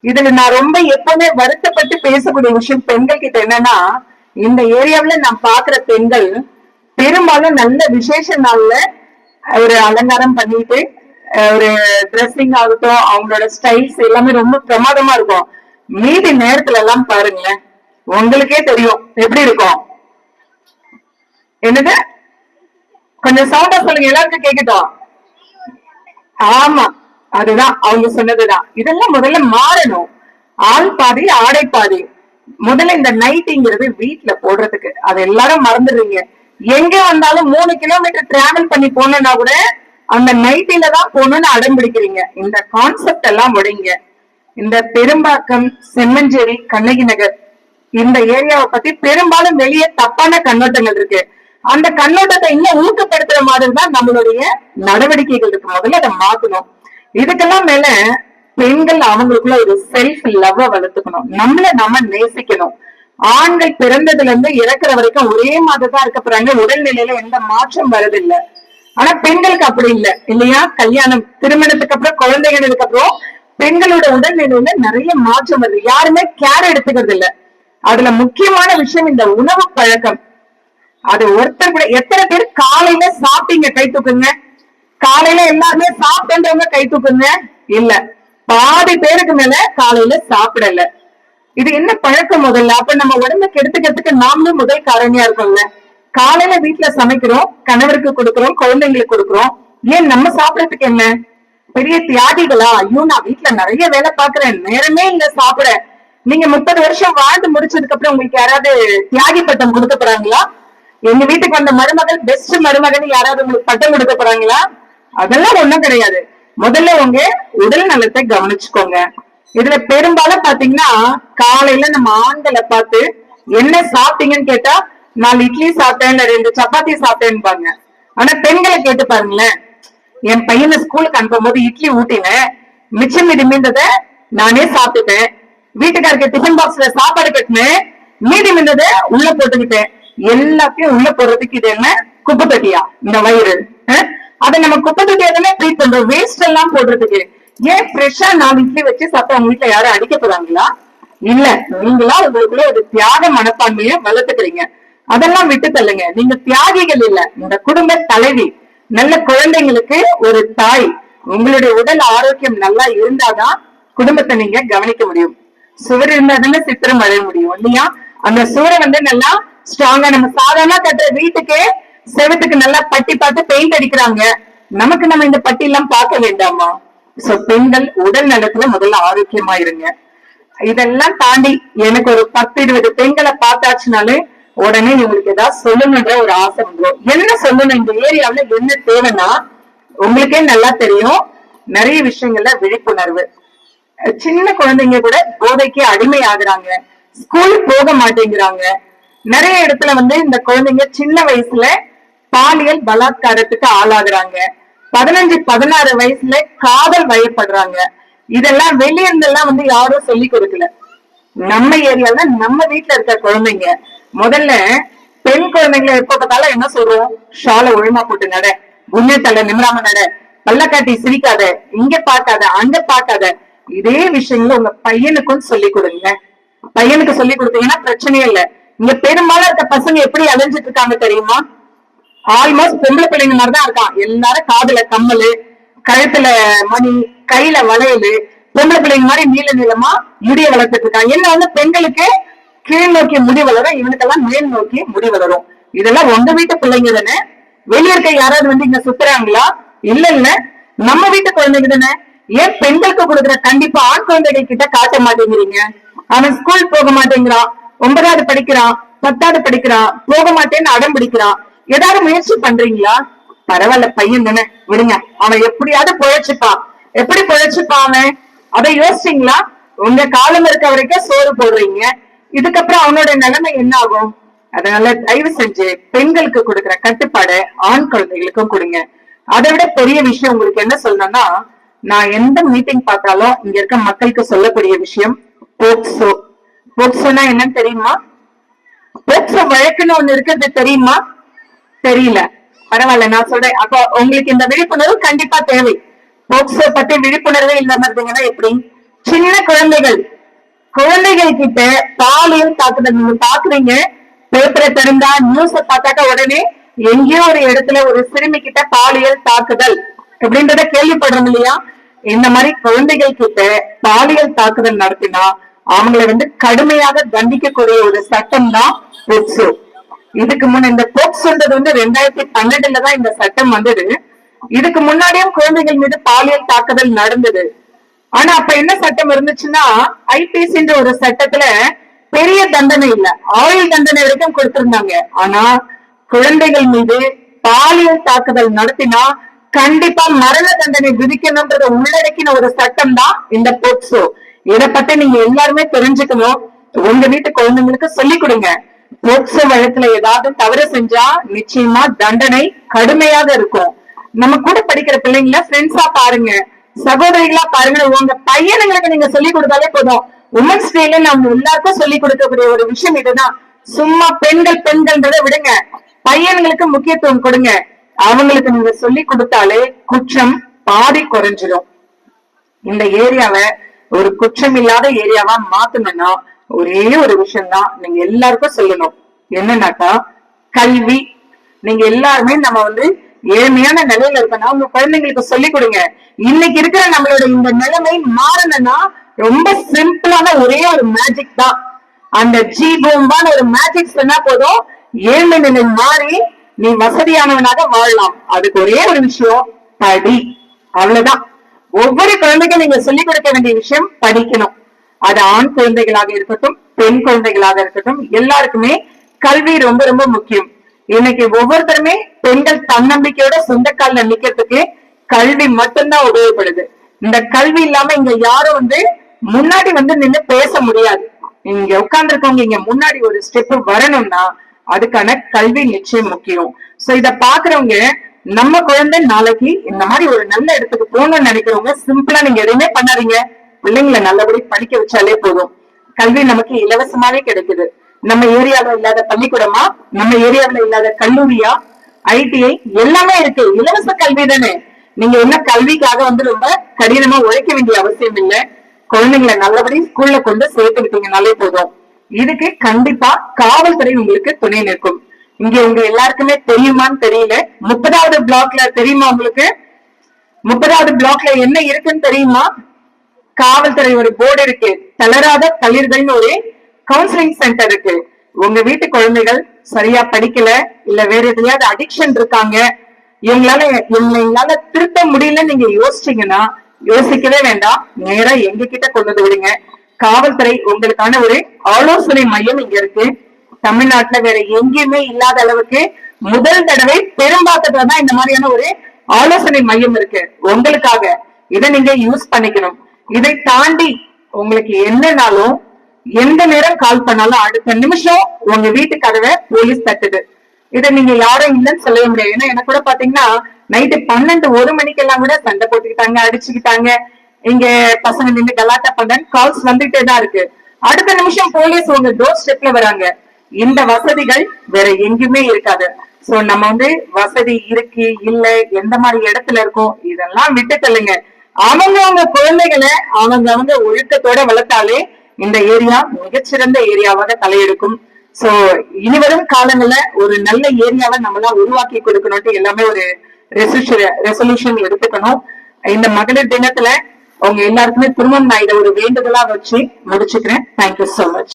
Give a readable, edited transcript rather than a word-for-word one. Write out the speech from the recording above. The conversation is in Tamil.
இதுல நான் ரொம்ப எப்பவுமே வருத்தப்பட்டு பேசக்கூடிய விஷயம் பெண்கள் கிட்ட என்னன்னா, இந்த ஏரியாவுல நான் பாக்குற பெண்கள் பெரும்பாலும் நல்ல விசேஷ நாள்ல ஒரு அலங்காரம் பண்ணிட்டு ஒரு ட்ரெஸ்ஸிங் ஆகட்டும், அவங்களோட ஸ்டைல்ஸ் எல்லாமே ரொம்ப பிரமாதமா இருக்கும். மீதி நேரத்துல எல்லாம் பாருங்களேன், உங்களுக்கே தெரியும் எப்படி இருக்கும். என்னது? கொஞ்சம் சவுண்டா சொல்லுங்க, எல்லாருக்கும் கேட்கட்டும். ஆமா, அதுதான் அவங்க சொன்னதுதான். இதெல்லாம் முதல்ல மாறணும். ஆள் பாதி ஆடை பாதி. முதல்ல இந்த நைட்டிங்கிறது வீட்டுல போடுறதுக்கு அது எல்லாரும் மறந்துடுறீங்க. எங்க வந்தாலும் 3 கிலோமீட்டர் டிராவல் பண்ணி போனா கூட அந்த நைட்டில தான் போகணும்னு அடம் பிடிக்கிறீங்க. இந்த கான்செப்ட் எல்லாம் முடிங்க. இந்த பெரும்பாக்கம், செம்மஞ்சேரி, கண்ணகி நகர் இந்த ஏரியாவை பத்தி பெரும்பாலும் வெளியே தப்பான கண்ணோட்டங்கள் இருக்கு. அந்த கண்ணோட்டத்தை இன்னும் ஊக்கப்படுத்துற மாதிரி தான் நம்மளுடைய நடவடிக்கைகள் இருக்கு. முதல்ல அதை மாத்தணும். இதுக்கெல்லாம் மேல பெண்கள் அவங்களுக்குள்ள ஒரு செல்ஃப் லவ் வளர்த்துக்கணும். நம்மள நம்ம நேசிக்கணும். ஆண்கள் பிறந்ததுல இருந்து இறக்குற வரைக்கும் ஒரே மாதிரிதான் இருக்க போறாங்க. உடல்நிலையில எந்த மாற்றம் வருதில்லை. ஆனா பெண்களுக்கு அப்படி இல்லை இல்லையா? கல்யாணம், திருமணத்துக்கு அப்புறம், குழந்தைகளுக்கு அப்புறம் பெண்களோட உடல்நிலையில நிறைய மாற்றம் வருது. யாருமே கேர் எடுத்துக்கிறது இல்ல. அதுல முக்கியமான விஷயம் இந்த உணவு பழக்கம். அது ஒருத்தர் கூட எத்தனை பேர் காலையில சாப்பிட்டீங்க கை தூக்குங்க. காலையில எல்லாருமே சாப்பிட்டவங்க கை தூக்குங்க. இல்ல, பாதி பேருக்கு மேல காலையில சாப்பிடல. இது என்ன பழக்கம் முதல்ல? அப்ப நம்ம உடம்பு கெடுத்துக்கிறதுக்கு நாமளும் முதல் காரணியா இருக்கோம்ல. காலையில வீட்டுல சமைக்கிறோம், கணவருக்கு கொடுக்கிறோம், குழந்தைங்களுக்கு கொடுக்கிறோம். ஏன் நம்ம சாப்பிடறதுக்கு என்ன பெரிய தியாகிகளா? ஐயோ, நான் வீட்டுல நிறைய வேலை பாக்குறேன், நேரமே இங்க சாப்பிட. நீங்க 30 வருஷம் வாழ்ந்து முடிச்சதுக்கு அப்புறம் உங்களுக்கு யாராவது தியாகி பட்டம் கொடுக்க போறாங்களா? எங்க வீட்டுக்கு வந்த மருமகள் பெஸ்ட் மருமகன் யாராவது உங்களுக்கு பட்டம் கொடுக்க போறாங்களா? அதெல்லாம் ஒண்ணும் கிடையாது. முதல்ல உங்க உடல் நலத்தை கவனிச்சுக்கோங்க. இதுல பெரும்பாலும் பாத்தீங்கன்னா காலையில நம்ம ஆண்களை பார்த்து என்ன சாப்பிட்டீங்கன்னு கேட்டா 4 இட்லி சாப்பிட்டேன், இல்ல 2 சப்பாத்தி சாப்பிட்டேன்பாங்க. ஆனா பெண்களை கேட்டு பாருங்களேன். என் பையனை ஸ்கூலுக்கு அனுப்பும் போது இட்லி ஊட்டினேன், மிச்சம் மீதி மீந்தத நானே சாப்பிட்டுட்டேன். வீட்டுக்காருக்கு டிஃபன் பாக்ஸ்ல சாப்பாடு கட்டினேன், மீதி மீந்தத உள்ள போட்டுக்கிட்டேன். எல்லாத்தையும் உள்ள போடுறதுக்கு இது என்ன குப்பை தொட்டியா? இந்த வயிறு அதை நம்ம குப்பை தொட்டியா தானே ட்ரீட் பண்றோம். வேஸ்ட் எல்லாம் போடுறதுக்கு. ஏன் ஃப்ரெஷ்ஷா 4 இட்லி வச்சு சாப்பிட்டு அவங்க வீட்டுல யாரும் அடிக்க போறாங்களா? இல்ல, நீங்களா உங்களுக்குள்ள ஒரு தியாக மனப்பான்மையை வளர்த்துக்கிறீங்க. அதெல்லாம் விட்டு தள்ளுங்க. நீங்க தியாகிகள் இல்ல, இந்த குடும்ப தலைவி, நல்ல குழந்தைங்களுக்கு ஒரு தாய். உங்களுடைய உடல் ஆரோக்கியம் நல்லா இருந்தாதான் குடும்பத்தை நீங்க கவனிக்க முடியும். சுவர் இருந்தா தானே சித்திரம் வரைய முடியும் இல்லையா? அந்த சுவரை நல்லா ஸ்ட்ராங்கா, நம்ம சாதாரண கட்டுற வீட்டுக்கு செவத்துக்கு நல்லா பட்டி பார்த்து பெயிண்ட் அடிக்கிறாங்க. நமக்கு நம்ம இந்த பட்டி எல்லாம் பார்க்க வேண்டாமா? சோ பெண்கள் உடல் நலத்துல முதல்ல ஆரோக்கியமா இருங்க. இதெல்லாம் தாண்டி எனக்கு ஒரு 10-20 பெண்களை பார்த்தாச்சுனாலே உடனே உங்களுக்கு ஏதாவது சொல்லணுன்ற ஒரு ஆசை வந்துடும். என்ன சொல்லணும், இந்த ஏரியாவுல என்ன தேவைன்னா உங்களுக்கே நல்லா தெரியும். நிறைய விஷயங்கள்ல விழிப்புணர்வு. சின்ன குழந்தைங்க கூட போதைக்கு அடிமை ஆகுறாங்க, ஸ்கூல் போக மாட்டேங்கிறாங்க. நிறைய இடத்துல இந்த குழந்தைங்க சின்ன வயசுல பாலியல் பலாத்காரத்துக்கு ஆளாகுறாங்க. 15-16 வயசுல காதல் வயப்படுறாங்க. இதெல்லாம் வெளியிருந்தெல்லாம் யாரும் சொல்லி கொடுக்கல. நம்ம ஏரியால நம்ம வீட்டுல இருக்க குழந்தைங்க முதல்ல பெண் குழந்தைங்களை எப்ப பார்த்தாலும் என்ன சொல்றோம்? ஷாலை ஒழுங்கா போட்டு நட, குண்ணத்தலை நிமிராம நட, பல்லக்காட்டி சிரிக்காத, இங்க பாக்காத, அங்க பாக்காத. இதே விஷயங்கள உங்க பையனுக்கும் சொல்லி கொடுங்க. பையனுக்கு சொல்லி கொடுத்தீங்கன்னா பிரச்சனையே இல்ல. இங்க பெரும்பாலும் இருக்க பசங்க எப்படி அலைஞ்சிட்டு இருக்காங்க தெரியுமா? ஆல்மோஸ்ட் பொம்பளை பிள்ளைங்க மாதிரிதான் இருக்கான். எல்லாரும் காதுல கம்மலு, கழுத்துல மணி, கையில வளையலு, பொம்பளை பிள்ளைங்க மாதிரி நீள நீளமா முடிய வளர்த்துட்டு இருக்கான். என்ன பெண்களுக்கு கீழ் நோக்கி முடி வளரும், இவனுக்கெல்லாம் மேல் நோக்கி முடி வளரும். இதெல்லாம் உங்க வீட்டு பிள்ளைங்க தானே. வெளியே இருக்க யாராவது இங்க சுத்துறாங்களா? இல்ல இல்ல, நம்ம வீட்டு குழந்தைங்க தானே. ஏன் பெண்களுக்கு கொடுக்குற கண்டிப்பா ஆண் குழந்தைகள் கிட்ட காட்ட மாட்டேங்கிறீங்க? அவன் ஸ்கூல் போக மாட்டேங்கிறான், 9வது படிக்கிறான், 10வது படிக்கிறான், போக மாட்டேன்னு அடம் பிடிக்கிறான். ஏதாவது முயற்சி பண்றீங்களா? பரவாயில்ல, பையன் தானே, விடுங்க, அவன் எப்படியாவது பொழைச்சுப்பான். எப்படி பொழைச்சுப்பான் அவன்? அதை யோசிச்சீங்களா? உங்க காலம் இருக்க வரைக்கும் சோறு போடுறீங்க. இதுக்கப்புறம் அவனோட நிலைமை என்ன ஆகும்? அதனால தயவு செஞ்சு பெண்களுக்கு கொடுக்குற கட்டுப்பாடு ஆண் குழந்தைகளுக்கும் கொடுங்க. அதை விட பெரிய விஷயம் உங்களுக்கு என்ன சொல்லணும்னா, நான் எந்த மீட்டிங் பார்த்தாலும் இங்க இருக்க மக்களுக்கு சொல்லக்கூடிய விஷயம் போக்சோ. போக்சோனா என்னன்னு தெரியுமா? போக்சோ வழக்குன்னு ஒண்ணு இருக்கிறது தெரியுமா? தெரியல, பரவாயில்ல, நான் சொல்றேன். அப்ப உங்களுக்கு இந்த விழிப்புணர்வு கண்டிப்பா தேவை. போக்சோ பத்தி விழிப்புணர்வே இல்லாம இருந்தீங்கன்னா எப்படி? சின்ன குழந்தைகள் கிட்ட பாலியல் தாக்குதல் நீங்க பாக்குறீங்க. பேப்பரை திறந்தா நியூஸ பார்த்தாக்க உடனே எங்கேயோ ஒரு இடத்துல ஒரு சிறுமி கிட்ட பாலியல் தாக்குதல் அப்படின்றத கேள்விப்படுறோம் இல்லையா? இந்த மாதிரி குழந்தைகள் கிட்ட பாலியல் தாக்குதல் நடத்தினா அவங்களை கடுமையாக தண்டிக்கக்கூடிய ஒரு சட்டம் தான் போக்சோ. இதுக்கு முன்ன இந்த போக்சோன்றது 2012 தான் இந்த சட்டம் வந்தது. இதுக்கு முன்னாடியும் குழந்தைகள் மீது பாலியல் தாக்குதல் நடந்தது. ஆனா அப்ப என்ன சட்டம் இருந்துச்சுன்னா, ஐபிசின்ற ஒரு சட்டத்துல பெரிய தண்டனை இல்ல, ஆயுள் தண்டனை வரைக்கும் கொடுத்திருந்தாங்க. ஆனா குழந்தைகள் மீது பாலியல் தாக்குதல் நடத்தினா கண்டிப்பா மரண தண்டனை விதிக்கணும்ன்றத உள்ளடக்கின ஒரு சட்டம் தான் இந்த போக்சோ. இதை பத்தி நீங்க எல்லாருமே தெரிஞ்சுக்கணும். உங்க வீட்டு குழந்தைங்களுக்கு சொல்லிக் கொடுங்க. போக்சோ வழக்குல ஏதாவது தவறு செஞ்சா நிச்சயமா தண்டனை கடுமையாக இருக்கும். நம்ம கூட படிக்கிற பிள்ளைங்கள ஃப்ரெண்ட்ஸா பாருங்க, சகோதரிகளா பாருங்க. உங்க பையனுங்களுக்கு நீங்க சொல்லிக் கொடுத்தாலே போதும். உமன்ஸ் டேல நம்ம எல்லாருக்கும் சொல்லிக் கொடுக்கக்கூடிய ஒரு விஷயம் இதுதான். சும்மா பெண்கள்ன்றதை விடுங்க, பையன்களுக்கு முக்கியத்துவம் கொடுங்க. அவங்களுக்கு நீங்க சொல்லி கொடுத்தாலே குற்றம் பாதி குறைஞ்சிடும். இந்த ஏரியாவை ஒரு குற்றம் இல்லாத ஏரியாவா மாத்தணும்னா ஒரே ஒரு விஷயம் தான் நீங்க எல்லாருக்கும் சொல்லணும். என்னன்னாக்கா கல்வி. நீங்க எல்லாருமே நம்ம ஏழ்மையான நிலையில இருக்கனா உங்க குழந்தைங்களுக்கு சொல்லிக் கொடுங்க. இன்னைக்கு இருக்கிற நம்மளோட இந்த நிலைமை மாறணும்னா ரொம்ப சிம்பிளான ஒரே ஒரு மேஜிக் தான். அந்த ஜீபூம்பான ஒரு மேஜிக் சொன்னா போதும், ஏழ்மை நிலை மாறி நீ வசதியானவனாக வாழலாம். அதுக்கு ஒரே ஒரு விஷயம், படி. அவ்வளவுதான். ஒவ்வொரு குழந்தைக்கும் நீங்க சொல்லிக் கொடுக்க வேண்டிய விஷயம் படிக்கணும். அது ஆண் குழந்தைகளாக இருக்கட்டும், பெண் குழந்தைகளாக இருக்கட்டும், எல்லாருக்குமே கல்வி ரொம்ப ரொம்ப முக்கியம். இன்னைக்கு ஒவ்வொருத்தருமே பெண்கள் தன்னம்பிக்கையோட சொந்த கால்ல நிக்கிறதுக்கு கல்வி மட்டும்தான் உபயோகப்படுது. இந்த கல்வி இல்லாம இங்க யாரும் முன்னாடி நின்னு பேச முடியாது. இங்க உட்கார்ந்து இருக்கவங்க இங்க முன்னாடி ஒரு ஸ்டெப் வரணும்னா அதுக்கான கல்வி நிச்சயம் முக்கியம். சோ இத பாக்குறவங்க, நம்ம குழந்தை நாளைக்கு இந்த மாதிரி ஒரு நல்ல இடத்துக்கு போகணும்னு நினைக்கிறவங்க சிம்பிளா நீங்க எதுவுமே பண்ணாதீங்க. பிள்ளைங்களை நல்லபடி படிக்க வச்சாலே போதும். கல்வி நமக்கு இலவசமாவே கிடைக்குது. நம்ம ஏரியாவில இல்லாத பள்ளிக்கூடமா, நம்ம ஏரியாவில இல்லாத கல்லூரியா, ஐடிஐ எல்லாமே இருக்கு. இலவச கல்வி தானே. நீங்க என்ன கல்விக்காக ரொம்ப கடினமா உழைக்க வேண்டிய அவசியம் இல்லை. குழந்தைங்களை நல்லபடி ஸ்கூல்ல கொண்டு சேர்த்துக்கிட்டீங்கனாலே போதும். இதுக்கு கண்டிப்பா காவல்துறை உங்களுக்கு துணை நிற்கும். இங்க உங்க எல்லாருக்குமே தெரியுமான்னு தெரியல, 30வது பிளாக்ல தெரியுமா உங்களுக்கு? 30வது பிளாக்ல என்ன இருக்குன்னு தெரியுமா? காவல்துறை ஒரு போர்டு இருக்கு. தளராத தளிர்கள்னு ஒரு கவுன்சிலிங் சென்டர் இருக்கு. உங்க வீட்டு குழந்தைகள் சரியா படிக்கல, இல்ல வேற எதையாவது அடிக்ஷன் இருக்காங்க, எங்களால திருத்த முடியல நீங்க யோசிச்சீங்கன்னா யோசிக்கவே வேண்டாம், நேரா எங்க கிட்ட கொண்டு விடுங்க. காவல்துறை உங்களுக்கான ஒரு ஆலோசனை மையம் இங்க இருக்கு. தமிழ்நாட்டுல வேற எங்கேயுமே இல்லாத அளவுக்கு முதல் தடவை பெரும்பாக்கத்துலதான் இந்த மாதிரியான ஒரு ஆலோசனை மையம் இருக்கு உங்களுக்காக. இதை நீங்க யூஸ் பண்ணிக்கணும். இதை தாண்டி உங்களுக்கு என்னன்னாலும் எந்த நேரம் கால் பண்ணாலும் அடுத்த நிமிஷம் உங்க வீட்டு கதவை போலீஸ் தட்டுது. இதை நீங்க யாரும் இல்லைன்னு சொல்லவே முடியாது. ஏன்னா எனக்கு கூட பாத்தீங்கன்னா நைட்டு 12, 1 மணிக்கெல்லாம் கூட சண்டை போட்டுக்கிட்டாங்க, அடிச்சுக்கிட்டாங்க, இங்க பசங்க நின்று கலாட்டா பண்றேன்னு கால்ஸ் வந்துட்டே தான் இருக்கு. அடுத்த நிமிஷம் போலீஸ் உங்க டோர் ஸ்டெப்ல வராங்க. இந்த வசதிகள் வேற எங்கேயுமே இருக்காது. சோ நம்ம வசதி இருக்கு இல்ல, எந்த மாதிரி இடத்துல இருக்கும் இதெல்லாம் விட்டு தள்ளுங்க. அவங்க குழந்தைகளை அவங்க ஒழுக்கத்தோட வளர்த்தாலே இந்த ஏரியா மிகச்சிறந்த ஏரியாவாக தலையெடுக்கும். சோ இனிவரும் காலங்கள்ல ஒரு நல்ல ஏரியாவை நம்மளாம் உருவாக்கி கொடுக்கணும்ட்டு எல்லாமே ஒரு ரெசல்யூஷன் எடுத்துக்கணும். இந்த மகளிர் தினத்துல அவங்க எல்லாருக்குமே திருமணம் நான் இதை ஒரு வேண்டுதலா வச்சு முடிச்சுக்கிறேன். Thank you so much.